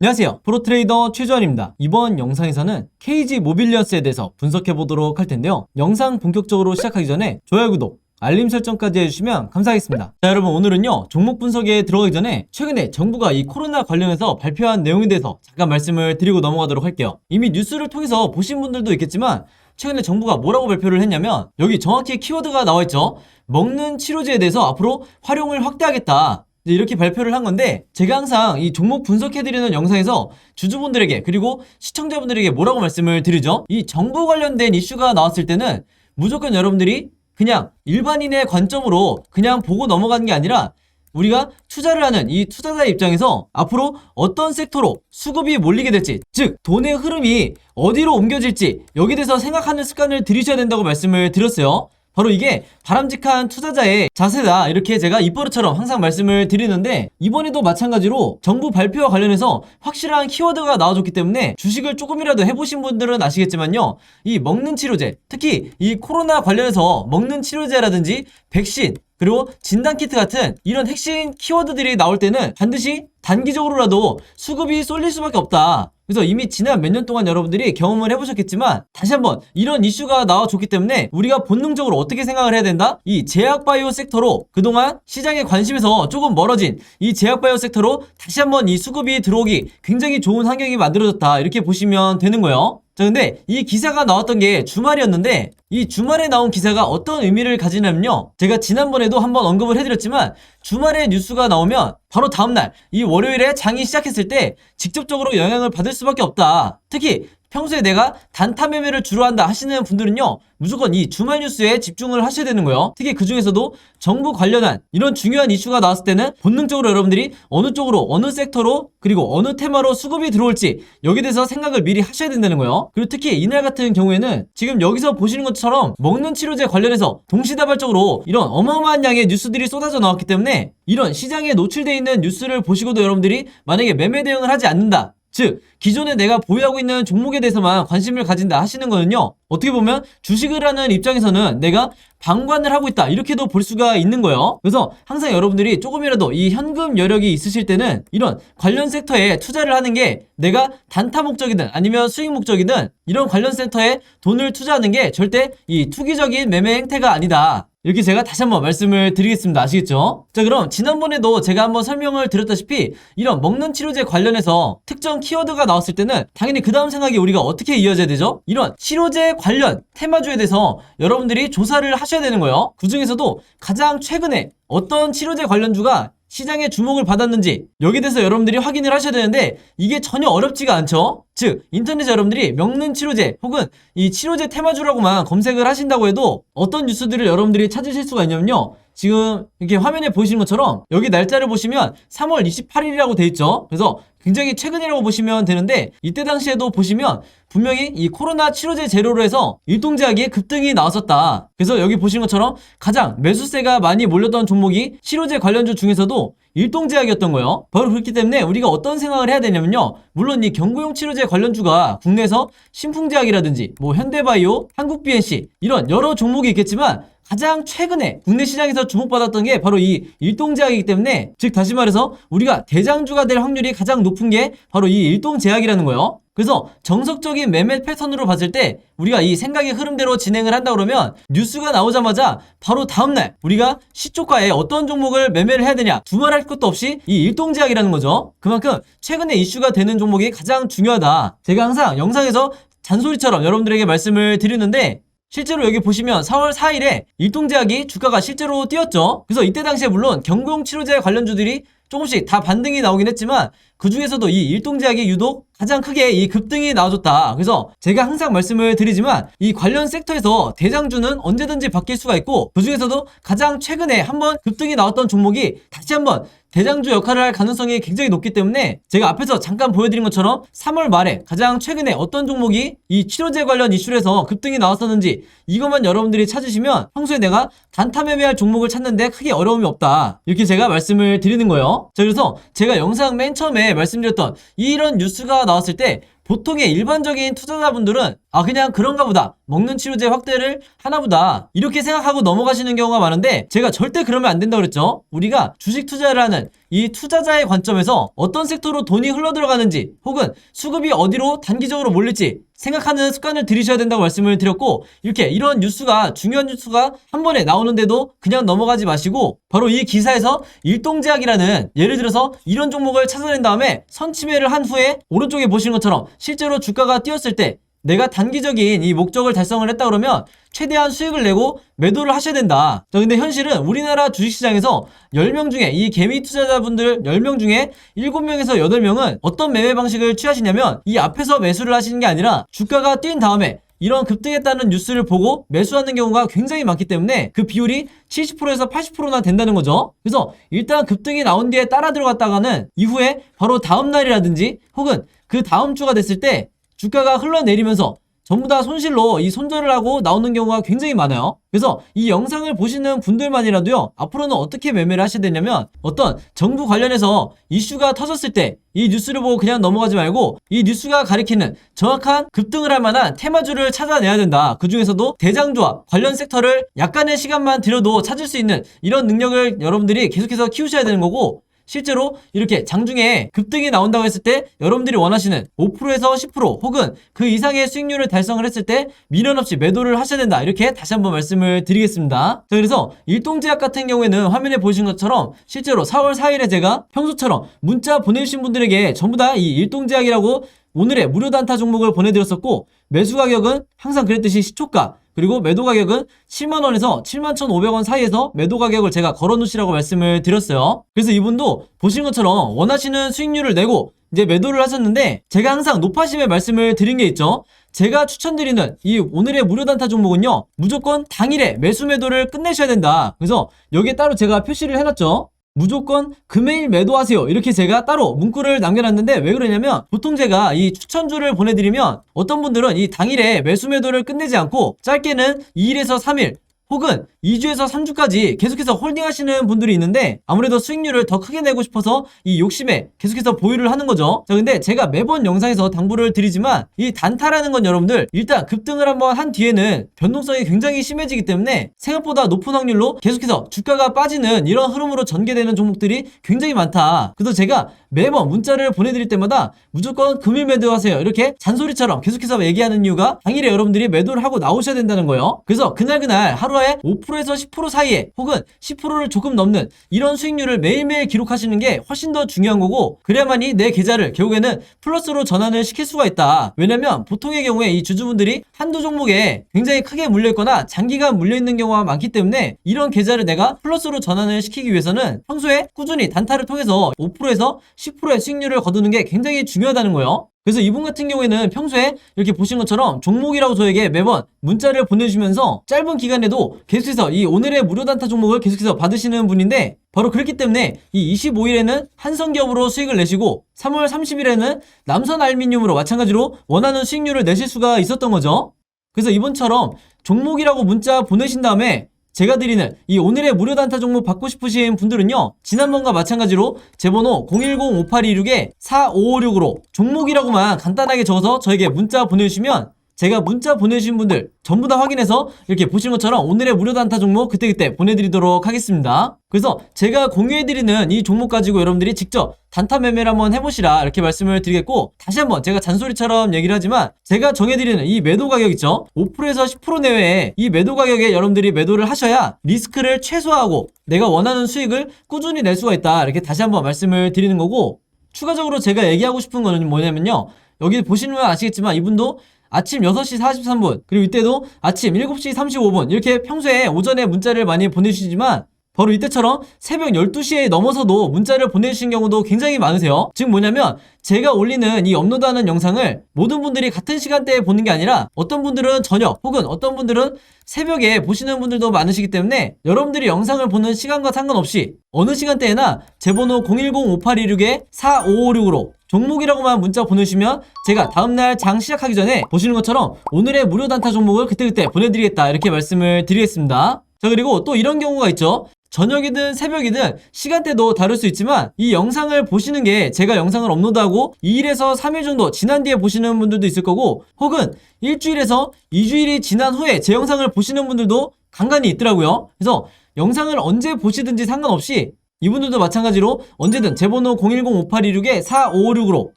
안녕하세요. 프로트레이더 최주환입니다. 이번 영상에서는 KG 모빌리언스에 대해서 분석해 보도록 할 텐데요. 영상 본격적으로 시작하기 전에 좋아요, 구독, 알림 설정까지 해주시면 감사하겠습니다. 자, 여러분, 오늘은요 종목 분석에 들어가기 전에 최근에 정부가 이 코로나 관련해서 발표한 내용에 대해서 잠깐 말씀을 드리고 넘어가도록 할게요. 이미 뉴스를 통해서 보신 분들도 있겠지만 최근에 정부가 뭐라고 발표를 했냐면, 여기 정확히 키워드가 나와있죠. 먹는 치료제에 대해서 앞으로 활용을 확대하겠다, 이렇게 발표를 한 건데, 제가 항상 이 종목 분석해드리는 영상에서 주주분들에게 그리고 시청자분들에게 뭐라고 말씀을 드리죠? 이 정부 관련된 이슈가 나왔을 때는 무조건 여러분들이 그냥 일반인의 관점으로 그냥 보고 넘어가는 게 아니라, 우리가 투자를 하는 이 투자자의 입장에서 앞으로 어떤 섹터로 수급이 몰리게 될지, 즉 돈의 흐름이 어디로 옮겨질지, 여기에 대해서 생각하는 습관을 들이셔야 된다고 말씀을 드렸어요. 바로 이게 바람직한 투자자의 자세다, 이렇게 제가 입버릇처럼 항상 말씀을 드리는데, 이번에도 마찬가지로 정부 발표와 관련해서 확실한 키워드가 나와줬기 때문에 주식을 조금이라도 해보신 분들은 아시겠지만요, 이 먹는 치료제, 특히 이 코로나 관련해서 먹는 치료제라든지 백신, 그리고 진단키트 같은 이런 핵심 키워드들이 나올 때는 반드시 단기적으로라도 수급이 쏠릴 수밖에 없다. 그래서 이미 지난 몇 년 동안 여러분들이 경험을 해보셨겠지만, 다시 한번 이런 이슈가 나와줬기 때문에 우리가 본능적으로 어떻게 생각을 해야 된다? 이 제약바이오 섹터로, 그동안 시장의 관심에서 조금 멀어진 이 제약바이오 섹터로 다시 한번 이 수급이 들어오기 굉장히 좋은 환경이 만들어졌다, 이렇게 보시면 되는 거예요. 자, 근데 이 기사가 나왔던 게 주말이었는데, 이 주말에 나온 기사가 어떤 의미를 가지냐면요, 제가 지난번에도 한번 언급을 해드렸지만, 주말에 뉴스가 나오면 바로 다음날 이 월요일에 장이 시작했을 때 직접적으로 영향을 받을 수밖에 없다. 특히 평소에 내가 단타 매매를 주로 한다 하시는 분들은요, 무조건 이 주말 뉴스에 집중을 하셔야 되는 거예요. 특히 그 중에서도 정부 관련한 이런 중요한 이슈가 나왔을 때는 본능적으로 여러분들이 어느 쪽으로, 어느 섹터로, 그리고 어느 테마로 수급이 들어올지, 여기에 대해서 생각을 미리 하셔야 된다는 거예요. 그리고 특히 이날 같은 경우에는 지금 여기서 보시는 것처럼 먹는 치료제 관련해서 동시다발적으로 이런 어마어마한 양의 뉴스들이 쏟아져 나왔기 때문에, 이런 시장에 노출되어 있는 뉴스를 보시고도 여러분들이 만약에 매매 대응을 하지 않는다, 즉 기존에 내가 보유하고 있는 종목에 대해서만 관심을 가진다 하시는 거는요, 어떻게 보면 주식을 하는 입장에서는 내가 방관을 하고 있다, 이렇게도 볼 수가 있는 거예요. 그래서 항상 여러분들이 조금이라도 이 현금 여력이 있으실 때는 이런 관련 섹터에 투자를 하는 게, 내가 단타 목적이든 아니면 수익 목적이든 이런 관련 섹터에 돈을 투자하는 게 절대 이 투기적인 매매 행태가 아니다, 이렇게 제가 다시 한번 말씀을 드리겠습니다. 아시겠죠? 자, 그럼 지난번에도 제가 한번 설명을 드렸다시피 이런 먹는 치료제 관련해서 특정 키워드가 나왔을 때는 당연히 그 다음 생각이 우리가 어떻게 이어져야 되죠? 이런 치료제 관련 테마주에 대해서 여러분들이 조사를 하셔야 되는 거예요. 그 중에서도 가장 최근에 어떤 치료제 관련주가 시장의 주목을 받았는지, 여기에 대해서 여러분들이 확인을 하셔야 되는데, 이게 전혀 어렵지가 않죠? 즉 인터넷에 여러분들이 먹는 치료제 혹은 이 치료제 테마주라고만 검색을 하신다고 해도 어떤 뉴스들을 여러분들이 찾으실 수가 있냐면요, 지금 이렇게 화면에 보시는 것처럼 여기 날짜를 보시면 3월 28일이라고 돼 있죠. 그래서 굉장히 최근이라고 보시면 되는데, 이때 당시에도 보시면 분명히 이 코로나 치료제 재료로 해서 일동제약의 급등이 나왔었다. 그래서 여기 보시는 것처럼 가장 매수세가 많이 몰렸던 종목이 치료제 관련주 중에서도 일동제약이었던 거예요. 바로 그렇기 때문에 우리가 어떤 생각을 해야 되냐면요, 물론 이 경구용 치료제 관련주가 국내에서 신풍제약이라든지 뭐 현대바이오, 한국BNC 이런 여러 종목이 있겠지만, 가장 최근에 국내 시장에서 주목받았던 게 바로 이 일동제약이기 때문에, 즉 다시 말해서 우리가 대장주가 될 확률이 가장 높은 게 바로 이 일동제약이라는 거예요. 그래서 정석적인 매매 패턴으로 봤을 때 우리가 이 생각의 흐름대로 진행을 한다 그러면, 뉴스가 나오자마자 바로 다음날 우리가 시초가에 어떤 종목을 매매를 해야 되냐 두말할 것도 없이 이 일동제약이라는 거죠. 그만큼 최근에 이슈가 되는 종목이 가장 중요하다. 제가 항상 영상에서 잔소리처럼 여러분들에게 말씀을 드리는데, 실제로 여기 보시면 4월 4일에 일동제약이 주가가 실제로 뛰었죠. 그래서 이때 당시에 물론 경구용 치료제 관련주들이 조금씩 다 반등이 나오긴 했지만, 그 중에서도 이 일동제약이 유독 가장 크게 이 급등이 나와줬다. 그래서 제가 항상 말씀을 드리지만, 이 관련 섹터에서 대장주는 언제든지 바뀔 수가 있고, 그 중에서도 가장 최근에 한번 급등이 나왔던 종목이 다시 한번 대장주 역할을 할 가능성이 굉장히 높기 때문에, 제가 앞에서 잠깐 보여드린 것처럼 3월 말에 가장 최근에 어떤 종목이 이 치료제 관련 이슈에서 급등이 나왔었는지, 이것만 여러분들이 찾으시면 평소에 내가 단타 매매할 종목을 찾는데 크게 어려움이 없다, 이렇게 제가 말씀을 드리는 거예요. 자, 그래서 제가 영상 맨 처음에 전에 말씀드렸던 이런 뉴스가 나왔을 때 보통의 일반적인 투자자분들은 그냥 그런가 보다, 먹는 치료제 확대를 하나보다, 이렇게 생각하고 넘어가시는 경우가 많은데, 제가 절대 그러면 안 된다고 그랬죠. 우리가 주식 투자를 하는 이 투자자의 관점에서 어떤 섹터로 돈이 흘러들어가는지, 혹은 수급이 어디로 단기적으로 몰릴지 생각하는 습관을 들이셔야 된다고 말씀을 드렸고, 이런 뉴스가, 중요한 뉴스가 한 번에 나오는데도 그냥 넘어가지 마시고, 바로 이 기사에서 일동제약이라는, 예를 들어서 이런 종목을 찾아낸 다음에 선침해를 한 후에 오른쪽에 보시는 것처럼 실제로 주가가 뛰었을 때 내가 단기적인 이 목적을 달성을 했다 그러면 최대한 수익을 내고 매도를 하셔야 된다. 자, 근데 현실은 우리나라 주식시장에서 10명 중에, 이 개미 투자자분들 10명 중에 7명에서 8명은 어떤 매매 방식을 취하시냐면, 이 앞에서 매수를 하시는 게 아니라 주가가 뛴 다음에 이런 급등했다는 뉴스를 보고 매수하는 경우가 굉장히 많기 때문에 그 비율이 70%에서 80%나 된다는 거죠. 그래서 일단 급등이 나온 뒤에 따라 들어갔다가는 이후에 바로 다음 날이라든지 혹은 그 다음 주가 됐을 때 주가가 흘러내리면서 전부 다 손실로 이 손절을 하고 나오는 경우가 굉장히 많아요. 그래서 이 영상을 보시는 분들만이라도요, 앞으로는 어떻게 매매를 하셔야 되냐면, 어떤 정부 관련해서 이슈가 터졌을 때 이 뉴스를 보고 그냥 넘어가지 말고 이 뉴스가 가리키는 정확한 급등을 할 만한 테마주를 찾아내야 된다. 그 중에서도 대장주와 관련 섹터를 약간의 시간만 들여도 찾을 수 있는 이런 능력을 여러분들이 계속해서 키우셔야 되는 거고, 실제로 이렇게 장중에 급등이 나온다고 했을 때 여러분들이 원하시는 5%에서 10% 혹은 그 이상의 수익률을 달성을 했을 때 미련 없이 매도를 하셔야 된다. 이렇게 다시 한번 말씀을 드리겠습니다. 자, 그래서 일동제약 같은 경우에는 화면에 보신 것처럼 실제로 4월 4일에 제가 평소처럼 문자 보내주신 분들에게 전부 다 이 일동제약이라고 오늘의 무료 단타 종목을 보내드렸었고, 매수 가격은 항상 그랬듯이 시초가, 그리고 매도 가격은 7만원에서 71,500원 사이에서 매도 가격을 제가 걸어놓으시라고 말씀을 드렸어요. 그래서 이분도 보신 것처럼 원하시는 수익률을 내고 이제 매도를 하셨는데, 제가 항상 높아심에 말씀을 드린 게 있죠. 제가 추천드리는 이 오늘의 무료 단타 종목은요, 무조건 당일에 매수 매도를 끝내셔야 된다. 그래서 여기에 따로 제가 표시를 해놨죠. 무조건 금요일 매도하세요. 이렇게 제가 따로 문구를 남겨놨는데, 왜 그러냐면 보통 제가 이 추천주를 보내드리면 어떤 분들은 이 당일에 매수 매도를 끝내지 않고 짧게는 2일에서 3일 혹은 2주에서 3주까지 계속해서 홀딩하시는 분들이 있는데, 아무래도 수익률을 더 크게 내고 싶어서 이 욕심에 계속해서 보유를 하는 거죠. 자, 근데 제가 매번 영상에서 당부를 드리지만 이 단타라는 건 여러분들 일단 급등을 한번 한 뒤에는 변동성이 굉장히 심해지기 때문에 생각보다 높은 확률로 계속해서 주가가 빠지는 이런 흐름으로 전개되는 종목들이 굉장히 많다. 그래서 제가 매번 문자를 보내드릴 때마다 무조건 금일 매도하세요 이렇게 잔소리처럼 계속해서 얘기하는 이유가, 당일에 여러분들이 매도를 하고 나오셔야 된다는 거예요. 그래서 그날 하루에 5%에서 10% 사이에 혹은 10%를 조금 넘는 이런 수익률을 매일매일 기록하시는 게 훨씬 더 중요한 거고, 그래야만이 내 계좌를 결국에는 플러스로 전환을 시킬 수가 있다. 왜냐면 보통의 경우에 이 주주분들이 한두 종목에 굉장히 크게 물려있거나 장기간 물려있는 경우가 많기 때문에, 이런 계좌를 내가 플러스로 전환을 시키기 위해서는 평소에 꾸준히 단타를 통해서 5%에서 10%의 수익률을 거두는 게 굉장히 중요하다는 거예요. 그래서 이분 같은 경우에는 평소에 이렇게 보신 것처럼 종목이라고 저에게 매번 문자를 보내주면서 짧은 기간에도 계속해서 이 오늘의 무료 단타 종목을 계속해서 받으시는 분인데, 바로 그렇기 때문에 이 25일에는 한성기업으로 수익을 내시고 3월 30일에는 남선알미늄으로 마찬가지로 원하는 수익률을 내실 수가 있었던 거죠. 그래서 이분처럼 종목이라고 문자 보내신 다음에 제가 드리는 이 오늘의 무료 단타 종목 받고 싶으신 분들은요, 지난번과 마찬가지로 제 번호 010-5826-4556으로 종목이라고만 간단하게 적어서 저에게 문자 보내주시면 제가 문자 보내주신 분들 전부 다 확인해서 이렇게 보시는 것처럼 오늘의 무료 단타 종목 그때그때 보내드리도록 하겠습니다. 그래서 제가 공유해드리는 이 종목 가지고 여러분들이 직접 단타 매매를 한번 해보시라 이렇게 말씀을 드리겠고, 다시 한번 제가 잔소리처럼 얘기를 하지만 제가 정해드리는 이 매도 가격 있죠, 5%에서 10% 내외에 이 매도 가격에 여러분들이 매도를 하셔야 리스크를 최소화하고 내가 원하는 수익을 꾸준히 낼 수가 있다. 이렇게 다시 한번 말씀을 드리는 거고, 추가적으로 제가 얘기하고 싶은 거는 뭐냐면요, 여기 보시면 아시겠지만 이분도 아침 6시 43분 그리고 이때도 아침 7시 35분 이렇게 평소에 오전에 문자를 많이 보내주시지만, 바로 이때처럼 새벽 12시에 넘어서도 문자를 보내주신 경우도 굉장히 많으세요. 즉 뭐냐면 제가 올리는 이 업로드하는 영상을 모든 분들이 같은 시간대에 보는 게 아니라 어떤 분들은 저녁 혹은 어떤 분들은 새벽에 보시는 분들도 많으시기 때문에, 여러분들이 영상을 보는 시간과 상관없이 어느 시간대에나 제 번호 010-5826-4556으로 종목이라고만 문자 보내주시면 제가 다음날 장 시작하기 전에 보시는 것처럼 오늘의 무료 단타 종목을 그때그때 보내드리겠다 이렇게 말씀을 드리겠습니다. 자, 그리고 또 이런 경우가 있죠. 저녁이든 새벽이든 시간대도 다를 수 있지만 이 영상을 보시는 게 제가 영상을 업로드하고 2일에서 3일 정도 지난 뒤에 보시는 분들도 있을 거고 혹은 일주일에서 2주일이 지난 후에 제 영상을 보시는 분들도 간간히 있더라고요. 그래서 영상을 언제 보시든지 상관없이 이분들도 마찬가지로 언제든 제 번호 010-5826-4556으로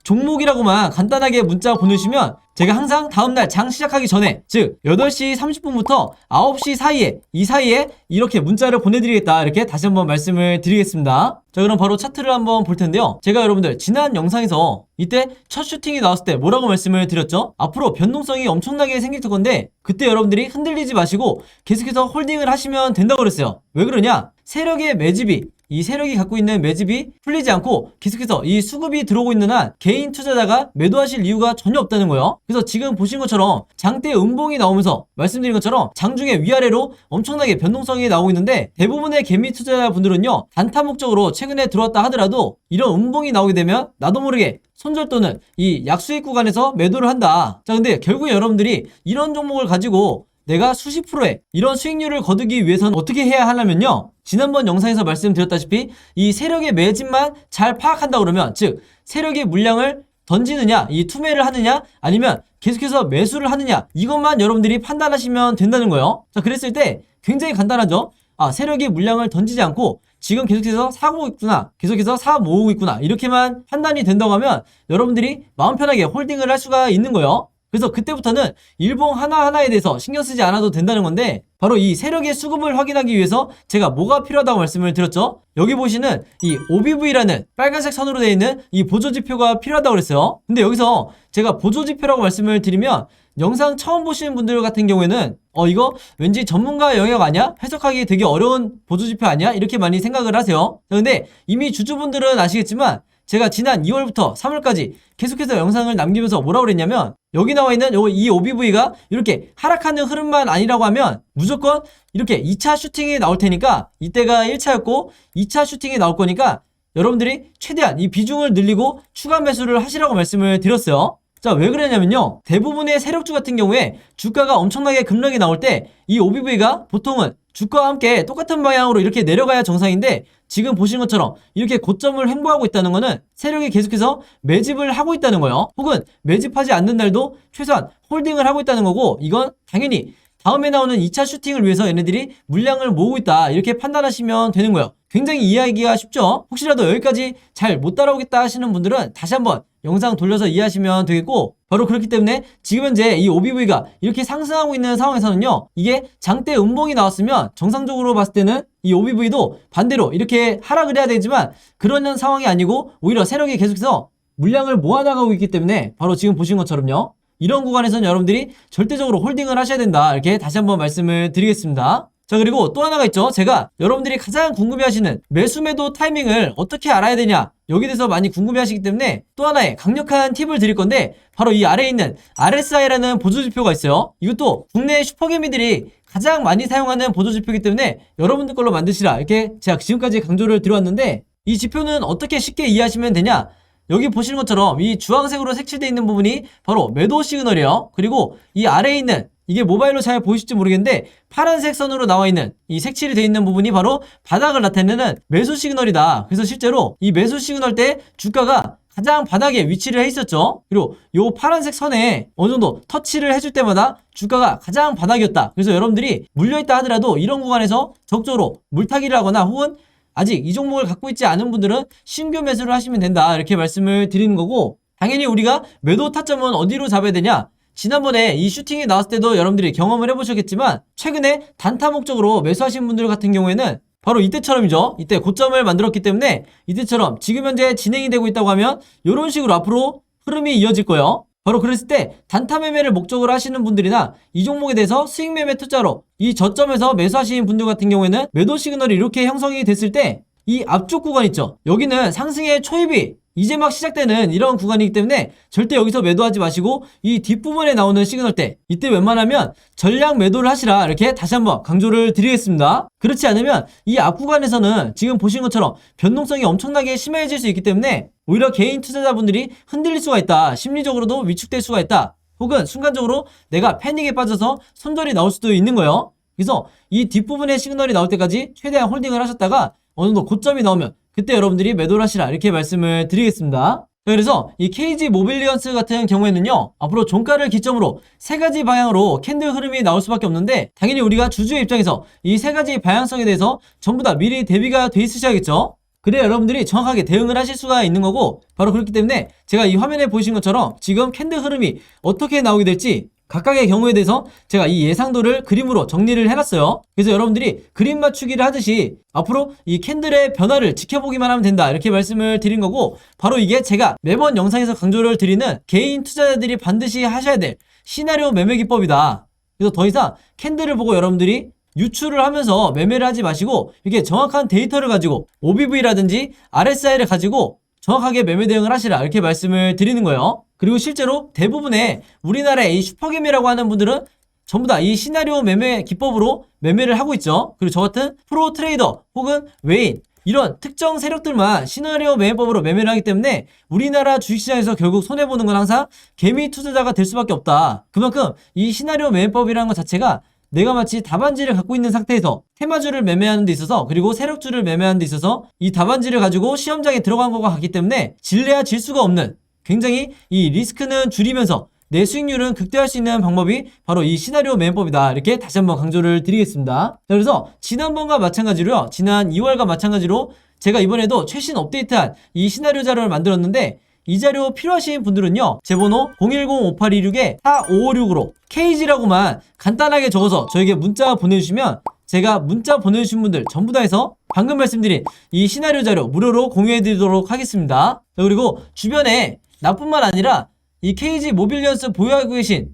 종목이라고만 간단하게 문자 보내주시면 제가 항상 다음날 장 시작하기 전에 즉 8시 30분부터 9시 사이에 이 사이에 이렇게 문자를 보내드리겠다 이렇게 다시 한번 말씀을 드리겠습니다. 자 그럼 바로 차트를 한번 볼 텐데요. 제가 여러분들 지난 영상에서 이때 첫 슈팅이 나왔을 때 뭐라고 말씀을 드렸죠? 앞으로 변동성이 엄청나게 생길 건데 그때 여러분들이 흔들리지 마시고 계속해서 홀딩을 하시면 된다고 그랬어요. 왜 그러냐? 세력의 매집이 이 세력이 갖고 있는 매집이 풀리지 않고 계속해서 이 수급이 들어오고 있는 한 개인 투자자가 매도하실 이유가 전혀 없다는 거예요. 그래서 지금 보신 것처럼 장대 음봉이 나오면서 말씀드린 것처럼 장중에 위아래로 엄청나게 변동성이 나오고 있는데 대부분의 개미 투자자분들은요 단타 목적으로 최근에 들어왔다 하더라도 이런 음봉이 나오게 되면 나도 모르게 손절 또는 이 약수익 구간에서 매도를 한다. 자 근데 결국에 여러분들이 이런 종목을 가지고 내가 수십 프로의 이런 수익률을 거두기 위해서는 어떻게 해야 하냐면요. 지난번 영상에서 말씀드렸다시피 이 세력의 매집만 잘 파악한다 그러면 즉 세력의 물량을 던지느냐 이 투매를 하느냐 아니면 계속해서 매수를 하느냐 이것만 여러분들이 판단하시면 된다는 거예요. 자 그랬을 때 굉장히 간단하죠. 아 세력이 물량을 던지지 않고 지금 계속해서 사고 있구나 계속해서 사 모으고 있구나 이렇게만 판단이 된다고 하면 여러분들이 마음 편하게 홀딩을 할 수가 있는 거예요. 그래서 그때부터는 일봉 하나하나에 대해서 신경 쓰지 않아도 된다는 건데 바로 이 세력의 수급을 확인하기 위해서 제가 뭐가 필요하다고 말씀을 드렸죠. 여기 보시는 이 OBV라는 빨간색 선으로 되어 있는 이 보조지표가 필요하다고 그랬어요. 근데 여기서 제가 보조지표라고 말씀을 드리면 영상 처음 보시는 분들 같은 경우에는 이거 왠지 전문가 영역 아니야? 해석하기 되게 어려운 보조지표 아니야? 이렇게 많이 생각을 하세요. 근데 이미 주주분들은 아시겠지만 제가 지난 2월부터 3월까지 계속해서 영상을 남기면서 뭐라고 그랬냐면 여기 나와 있는 이 OBV가 이렇게 하락하는 흐름만 아니라고 하면 무조건 이렇게 2차 슈팅이 나올 테니까 이때가 1차였고 2차 슈팅이 나올 거니까 여러분들이 최대한 이 비중을 늘리고 추가 매수를 하시라고 말씀을 드렸어요. 자, 왜 그러냐면요. 대부분의 세력주 같은 경우에 주가가 엄청나게 급락이 나올 때 이 OBV가 보통은 주가와 함께 똑같은 방향으로 이렇게 내려가야 정상인데 지금 보시는 것처럼 이렇게 고점을 횡보하고 있다는 거는 세력이 계속해서 매집을 하고 있다는 거예요. 혹은 매집하지 않는 날도 최소한 홀딩을 하고 있다는 거고 이건 당연히 다음에 나오는 2차 슈팅을 위해서 얘네들이 물량을 모으고 있다 이렇게 판단하시면 되는 거예요. 굉장히 이해하기가 쉽죠? 혹시라도 여기까지 잘 못 따라오겠다 하시는 분들은 다시 한번 영상 돌려서 이해하시면 되겠고 바로 그렇기 때문에 지금 현재 이 OBV가 이렇게 상승하고 있는 상황에서는요 이게 장대 음봉이 나왔으면 정상적으로 봤을 때는 이 OBV도 반대로 이렇게 하락을 해야 되지만 그런 상황이 아니고 오히려 세력이 계속해서 물량을 모아나가고 있기 때문에 바로 지금 보신 것처럼요 이런 구간에서는 여러분들이 절대적으로 홀딩을 하셔야 된다 이렇게 다시 한번 말씀을 드리겠습니다. 자 그리고 또 하나가 있죠. 제가 여러분들이 가장 궁금해하시는 매수 매도 타이밍을 어떻게 알아야 되냐 여기에 대해서 많이 궁금해하시기 때문에 또 하나의 강력한 팁을 드릴 건데 바로 이 아래에 있는 RSI라는 보조지표가 있어요. 이것도 국내 슈퍼개미들이 가장 많이 사용하는 보조지표이기 때문에 여러분들 걸로 만드시라 이렇게 제가 지금까지 강조를 드려왔는데 이 지표는 어떻게 쉽게 이해하시면 되냐 여기 보시는 것처럼 이 주황색으로 색칠되어 있는 부분이 바로 매도 시그널이에요. 그리고 이 아래에 있는 이게 모바일로 잘 보이실지 모르겠는데 파란색 선으로 나와 있는 이 색칠이 되어 있는 부분이 바로 바닥을 나타내는 매수 시그널이다. 그래서 실제로 이 매수 시그널 때 주가가 가장 바닥에 위치를 해 있었죠. 그리고 요 파란색 선에 어느 정도 터치를 해줄 때마다 주가가 가장 바닥이었다. 그래서 여러분들이 물려있다 하더라도 이런 구간에서 적극적으로 물타기를 하거나 혹은 아직 이 종목을 갖고 있지 않은 분들은 신규 매수를 하시면 된다. 이렇게 말씀을 드리는 거고 당연히 우리가 매도 타점은 어디로 잡아야 되냐 지난번에 이 슈팅이 나왔을 때도 여러분들이 경험을 해보셨겠지만 최근에 단타 목적으로 매수하신 분들 같은 경우에는 바로 이때처럼이죠. 이때 고점을 만들었기 때문에 이때처럼 지금 현재 진행이 되고 있다고 하면 이런 식으로 앞으로 흐름이 이어질 거예요. 바로 그랬을 때 단타 매매를 목적으로 하시는 분들이나 이 종목에 대해서 수익 매매 투자로 이 저점에서 매수하시는 분들 같은 경우에는 매도 시그널이 이렇게 형성이 됐을 때 이 앞쪽 구간 있죠. 여기는 상승의 초입이 이제 막 시작되는 이런 구간이기 때문에 절대 여기서 매도하지 마시고 이 뒷부분에 나오는 시그널 때 이때 웬만하면 전량 매도를 하시라 이렇게 다시 한번 강조를 드리겠습니다. 그렇지 않으면 이 앞 구간에서는 지금 보신 것처럼 변동성이 엄청나게 심해질 수 있기 때문에 오히려 개인 투자자분들이 흔들릴 수가 있다. 심리적으로도 위축될 수가 있다. 혹은 순간적으로 내가 패닉에 빠져서 손절이 나올 수도 있는 거예요. 그래서 이 뒷부분에 시그널이 나올 때까지 최대한 홀딩을 하셨다가 어느 정도 고점이 나오면 그때 여러분들이 매도를 하시라 이렇게 말씀을 드리겠습니다. 그래서 이 KG 모빌리언스 같은 경우에는요, 앞으로 종가를 기점으로 세 가지 방향으로 캔들 흐름이 나올 수밖에 없는데, 당연히 우리가 주주의 입장에서 이 세 가지 방향성에 대해서 전부 다 미리 대비가 돼 있으셔야겠죠. 그래야 여러분들이 정확하게 대응을 하실 수가 있는 거고, 바로 그렇기 때문에 제가 이 화면에 보이신 것처럼 지금 캔들 흐름이 어떻게 나오게 될지 각각의 경우에 대해서 제가 이 예상도를 그림으로 정리를 해놨어요. 그래서 여러분들이 그림 맞추기를 하듯이 앞으로 이 캔들의 변화를 지켜보기만 하면 된다 이렇게 말씀을 드린 거고, 바로 이게 제가 매번 영상에서 강조를 드리는 개인 투자자들이 반드시 하셔야 될 시나리오 매매 기법이다. 그래서 더 이상 캔들을 보고 여러분들이 유출을 하면서 매매를 하지 마시고, 이렇게 정확한 데이터를 가지고 OBV라든지 RSI를 가지고 정확하게 매매 대응을 하시라 이렇게 말씀을 드리는 거예요. 그리고 실제로 대부분의 우리나라의 이 슈퍼개미라고 하는 분들은 전부 다 이 시나리오 매매 기법으로 매매를 하고 있죠. 그리고 저 같은 프로 트레이더 혹은 외인 이런 특정 세력들만 시나리오 매매법으로 매매를 하기 때문에 우리나라 주식시장에서 결국 손해보는 건 항상 개미 투자자가 될 수밖에 없다. 그만큼 이 시나리오 매매법이라는 것 자체가 내가 마치 답안지를 갖고 있는 상태에서 테마주를 매매하는 데 있어서, 그리고 세력주를 매매하는 데 있어서 이 답안지를 가지고 시험장에 들어간 것과 같기 때문에 질래야 질 수가 없는, 굉장히 이 리스크는 줄이면서 내 수익률은 극대화할 수 있는 방법이 바로 이 시나리오 매매법이다 이렇게 다시 한번 강조를 드리겠습니다. 자, 그래서 지난번과 마찬가지로요, 지난 2월과 마찬가지로 제가 이번에도 최신 업데이트한 이 시나리오 자료를 만들었는데, 이 자료 필요하신 분들은요, 제 번호 010-5826-4556으로 KG라고만 간단하게 적어서 저에게 문자 보내주시면 제가 문자 보내주신 분들 전부 다 해서 방금 말씀드린 이 시나리오 자료 무료로 공유해드리도록 하겠습니다. 자, 그리고 주변에 나뿐만 아니라 이 KG 모빌리언스 보유하고 계신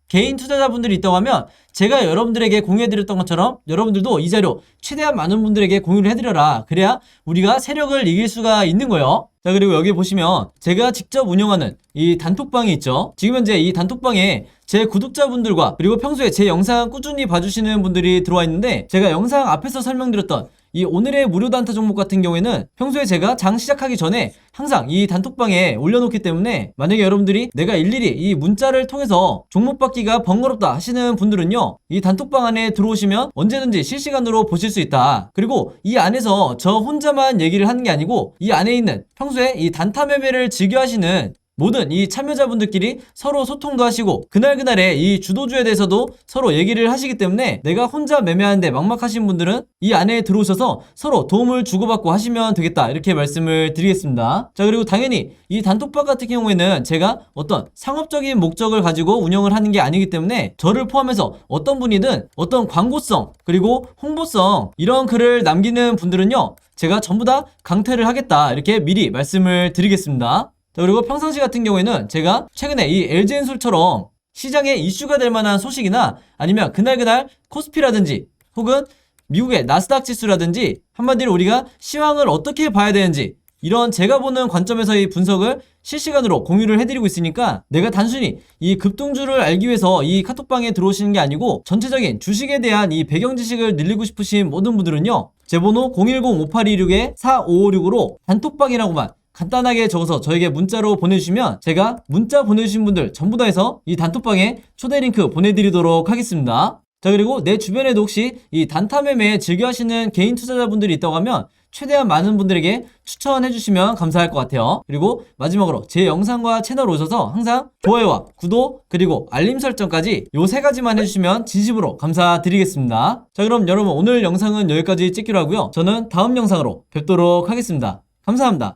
개인 투자자분들이 있다고 하면 제가 여러분들에게 공유해드렸던 것처럼 여러분들도 이 자료 최대한 많은 분들에게 공유를 해드려라. 그래야 우리가 세력을 이길 수가 있는 거예요. 자, 그리고 여기 보시면 제가 직접 운영하는 이 단톡방이 있죠. 지금 현재 이 단톡방에 제 구독자분들과 그리고 평소에 제 영상 꾸준히 봐주시는 분들이 들어와 있는데, 제가 영상 앞에서 설명드렸던 이 오늘의 무료 단타 종목 같은 경우에는 평소에 제가 장 시작하기 전에 항상 이 단톡방에 올려놓기 때문에, 만약에 여러분들이 내가 일일이 이 문자를 통해서 종목 받기가 번거롭다 하시는 분들은요, 이 단톡방 안에 들어오시면 언제든지 실시간으로 보실 수 있다. 그리고 이 안에서 저 혼자만 얘기를 하는 게 아니고 이 안에 있는 평소에 이 단타 매매를 즐겨 하시는 모든 이 참여자분들끼리 서로 소통도 하시고 그날그날의 이 주도주에 대해서도 서로 얘기를 하시기 때문에, 내가 혼자 매매하는데 막막하신 분들은 이 안에 들어오셔서 서로 도움을 주고받고 하시면 되겠다 이렇게 말씀을 드리겠습니다. 자, 그리고 당연히 이 단톡방 같은 경우에는 제가 어떤 상업적인 목적을 가지고 운영을 하는 게 아니기 때문에 저를 포함해서 어떤 분이든 어떤 광고성 그리고 홍보성 이런 글을 남기는 분들은요, 제가 전부 다 강퇴를 하겠다 이렇게 미리 말씀을 드리겠습니다. 자, 그리고 평상시 같은 경우에는 제가 최근에 이 LG엔솔처럼 시장에 이슈가 될 만한 소식이나 아니면 그날그날 코스피라든지 혹은 미국의 나스닥 지수라든지, 한마디로 우리가 시황을 어떻게 봐야 되는지 이런 제가 보는 관점에서의 분석을 실시간으로 공유를 해드리고 있으니까, 내가 단순히 이 급등주를 알기 위해서 이 카톡방에 들어오시는 게 아니고 전체적인 주식에 대한 이 배경 지식을 늘리고 싶으신 모든 분들은요, 제 번호 010-5826-4556으로 단톡방이라고만 간단하게 적어서 저에게 문자로 보내주시면 제가 문자 보내주신 분들 전부 다 해서 이 단톡방에 초대 링크 보내드리도록 하겠습니다. 자, 그리고 내 주변에도 혹시 이 단타 매매 즐겨 하시는 개인 투자자분들이 있다고 하면 최대한 많은 분들에게 추천해 주시면 감사할 것 같아요. 그리고 마지막으로 제 영상과 채널 오셔서 항상 좋아요와 구독 그리고 알림 설정까지 요 세 가지만 해주시면 진심으로 감사드리겠습니다. 자, 그럼 여러분 오늘 영상은 여기까지 찍기로 하고요. 저는 다음 영상으로 뵙도록 하겠습니다. 감사합니다.